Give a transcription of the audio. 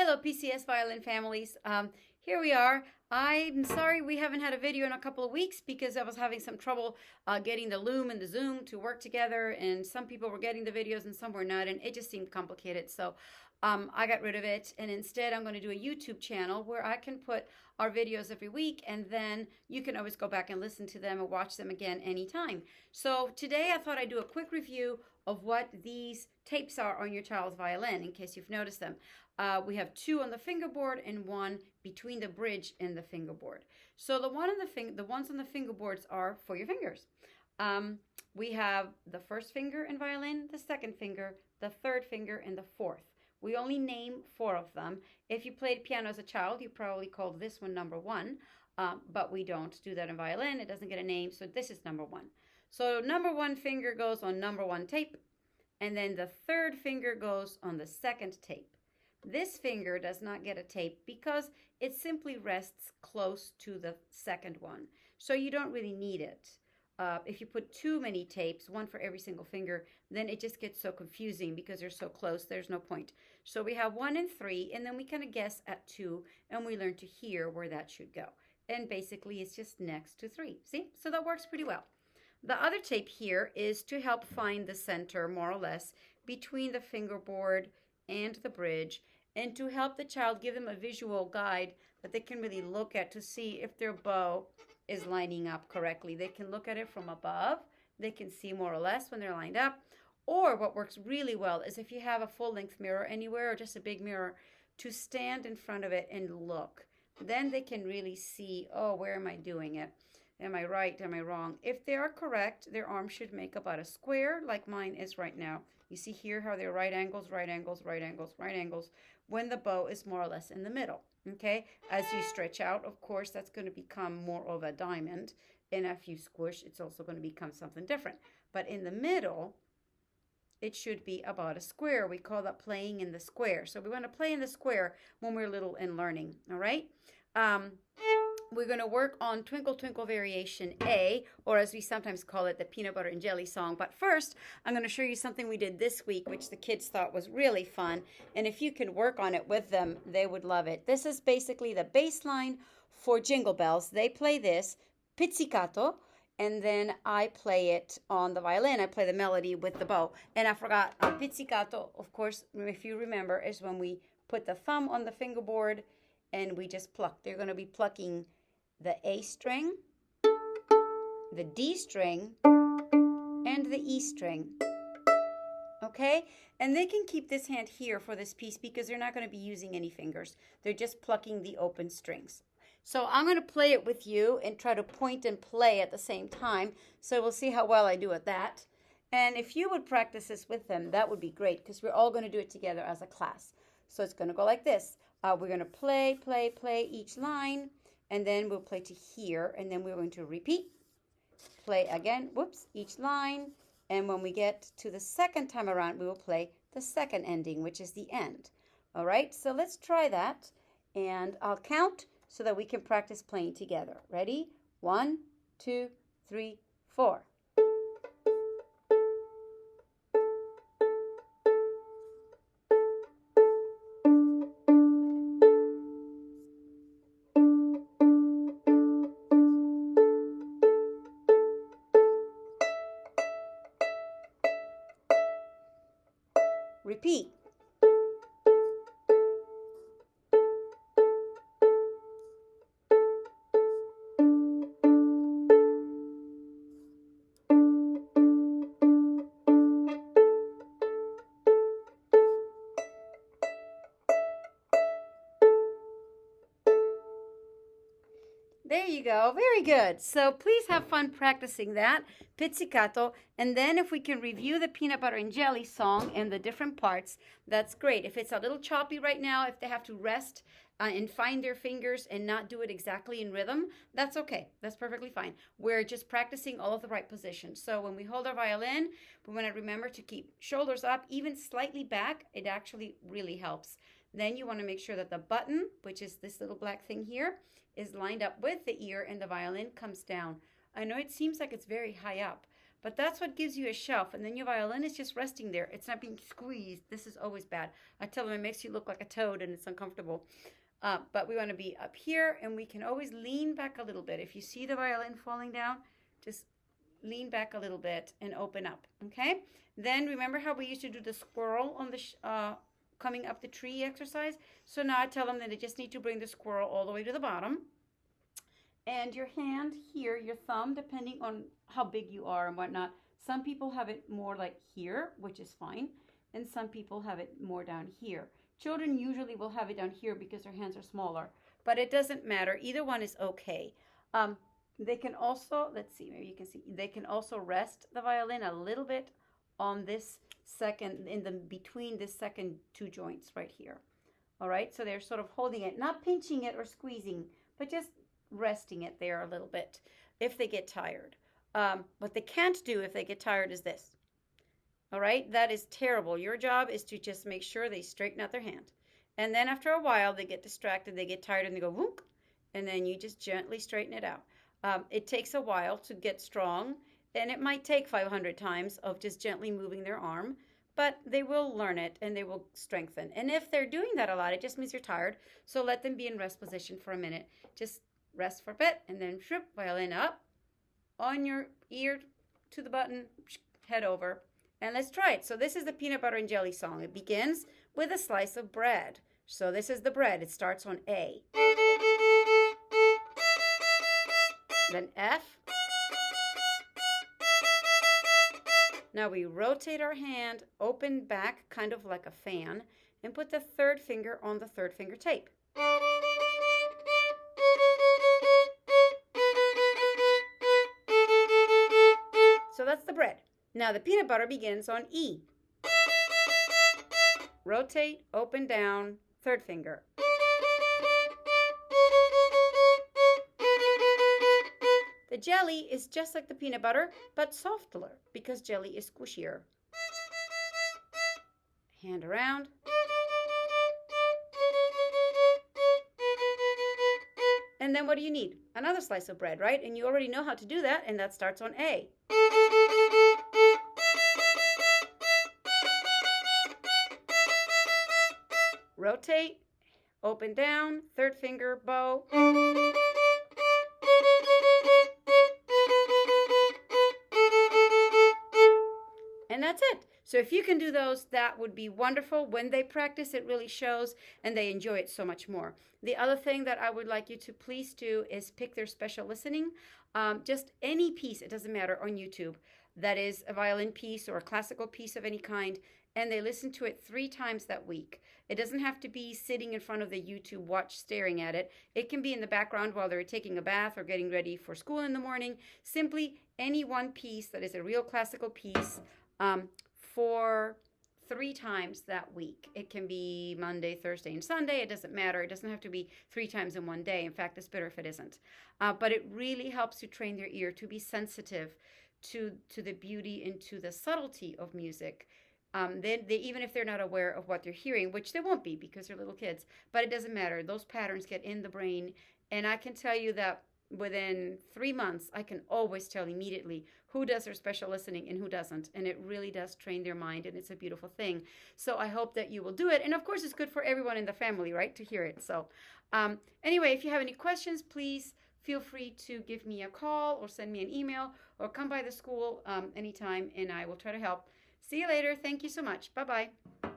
Hello, PCS Violin families. Here we are. I'm sorry we haven't had a video in a couple of weeks because I was having some trouble getting the Loom and the Zoom to work together, and some people were getting the videos and some were not, and it just seemed complicated. So I got rid of it, and instead I'm going to do a YouTube channel where I can put our videos every week, and then you can always go back and listen to them or watch them again anytime. So today I thought I'd do a quick review of what these tapes are on your child's violin, in case you've noticed them. We have two on the fingerboard and one between the bridge and the fingerboard. So the ones on the fingerboards are for your fingers. We have the first finger in violin, the second finger, the third finger, and the fourth. We only name 4 of them. If you played piano as a child, you probably called this one number 1, but we don't do that in violin. It doesn't get a name, so this is number 1. So number 1 finger goes on number 1 tape, and then the third finger goes on the second tape. This finger does not get a tape because it simply rests close to the second one, so you don't really need it. If you put too many tapes, one for every single finger, then it just gets so confusing because they're so close, there's no point. So we have 1 and 3, and then we kind of guess at 2, and we learn to hear where that should go. And basically it's just next to 3. See? So that works pretty well. The other tape here is to help find the center, more or less, between the fingerboard and the bridge, and to help the child, give them a visual guide that they can really look at to see if their bow is lining up correctly. They can look at it from above. They can see more or less when they're lined up. Or what works really well is if you have a full-length mirror anywhere or just a big mirror, to stand in front of it and look. Then they can really see, oh, where am I doing it? Am I right? Am I wrong? If they are correct, their arm should make about a square like mine is right now. You see here how they're right angles, right angles, right angles, right angles, when the bow is more or less in the middle. Okay, as you stretch out, of course, that's going to become more of a diamond. And if you squish, it's also going to become something different. But in the middle, it should be about a square. We call that playing in the square. So we want to play in the square when we're little and learning. All right. We're going to work on Twinkle, Twinkle Variation A, or as we sometimes call it, the peanut butter and jelly song. But first, I'm going to show you something we did this week, which the kids thought was really fun. And if you can work on it with them, they would love it. This is basically the bass line for Jingle Bells. They play this, pizzicato, and then I play it on the violin. I play the melody with the bow. And I forgot, pizzicato, of course, if you remember, is when we put the thumb on the fingerboard and we just pluck. They're going to be plucking the A string, the D string, and the E string. Okay? And they can keep this hand here for this piece because they're not going to be using any fingers. They're just plucking the open strings. So I'm going to play it with you and try to point and play at the same time. So we'll see how well I do at that. And if you would practice this with them, that would be great because we're all going to do it together as a class. So it's going to go like this. We're going to play, play, play each line. And then we'll play to here, and then we're going to repeat, play again, whoops, each line. And when we get to the second time around, we will play the second ending, which is the end. All right, so let's try that. And I'll count so that we can practice playing together. Ready? 1, 2, 3, 4. Repeat. There you go. Very good. So please have fun practicing that, pizzicato. And then if we can review the peanut butter and jelly song and the different parts, that's great. If it's a little choppy right now, if they have to rest and find their fingers and not do it exactly in rhythm, that's okay. That's perfectly fine. We're just practicing all of the right positions. So when we hold our violin, we want to remember to keep shoulders up, even slightly back. It actually really helps. Then you want to make sure that the button, which is this little black thing here, is lined up with the ear and the violin comes down. I know it seems like it's very high up, But that's what gives you a shelf. And then your violin is just resting there. It's not being squeezed. This is always bad. I tell them it makes you look like a toad and it's uncomfortable. But we want to be up here, and we can always lean back a little bit. If you see the violin falling down, just lean back a little bit and open up, okay? Then remember how we used to do the squirrel on the coming up the tree exercise? So now I tell them that they just need to bring the squirrel all the way to the bottom. And your hand here, your thumb, depending on how big you are and whatnot. Some people have it more like here, which is fine. And some people have it more down here. Children usually will have it down here because their hands are smaller, but it doesn't matter. Either one is okay. They can also, let's see, maybe you can see, they can also rest the violin a little bit on this second, between this second two joints right here. All right, so they're sort of holding it, not pinching it or squeezing, but just resting it there a little bit if they get tired. What they can't do if they get tired is this. All right, that is terrible. Your job is to just make sure they straighten out their hand. And then after a while, they get distracted, they get tired, and they go, whoop, and then you just gently straighten it out. It takes a while to get strong, and it might take 500 times of just gently moving their arm, but they will learn it, and they will strengthen. And if they're doing that a lot, it just means you're tired, so let them be in rest position for a minute. Just rest for a bit, and then shoop, violin up, on your ear to the button, head over. And let's try it. So this is the peanut butter and jelly song. It begins with a slice of bread. So this is the bread. It starts on A. Then F. Now we rotate our hand, open back, kind of like a fan, and put the third finger on the third finger tape. So that's the bread. Now the peanut butter begins on E. Rotate, open, down, third finger. The jelly is just like the peanut butter, but softer because jelly is squishier. Hand around. And then what do you need? Another slice of bread, right? And you already know how to do that, and that starts on A. Rotate, open, down, third finger, bow. And that's it. So if you can do those, that would be wonderful. When they practice, it really shows, and they enjoy it so much more. The other thing that I would like you to please do is pick their special listening. Just any piece, it doesn't matter, on YouTube, that is a violin piece or a classical piece of any kind, and they listen to it 3 times that week. It doesn't have to be sitting in front of the YouTube watch staring at it. It can be in the background while they're taking a bath or getting ready for school in the morning. Simply any one piece that is a real classical piece for 3 times that week. It can be Monday, Thursday, and Sunday. It doesn't matter. It doesn't have to be 3 times in one day. In fact, it's better if it isn't. But it really helps to train their ear to be sensitive to the beauty and to the subtlety of music. Even if they're not aware of what they're hearing, which they won't be because they're little kids, but it doesn't matter. Those patterns get in the brain, and I can tell you that within 3 months, I can always tell immediately who does their special listening and who doesn't, and it really does train their mind, and it's a beautiful thing. So I hope that you will do it, and of course, it's good for everyone in the family, right, to hear it. So anyway, if you have any questions, please feel free to give me a call or send me an email or come by the school anytime, and I will try to help. See you later. Thank you so much. Bye-bye.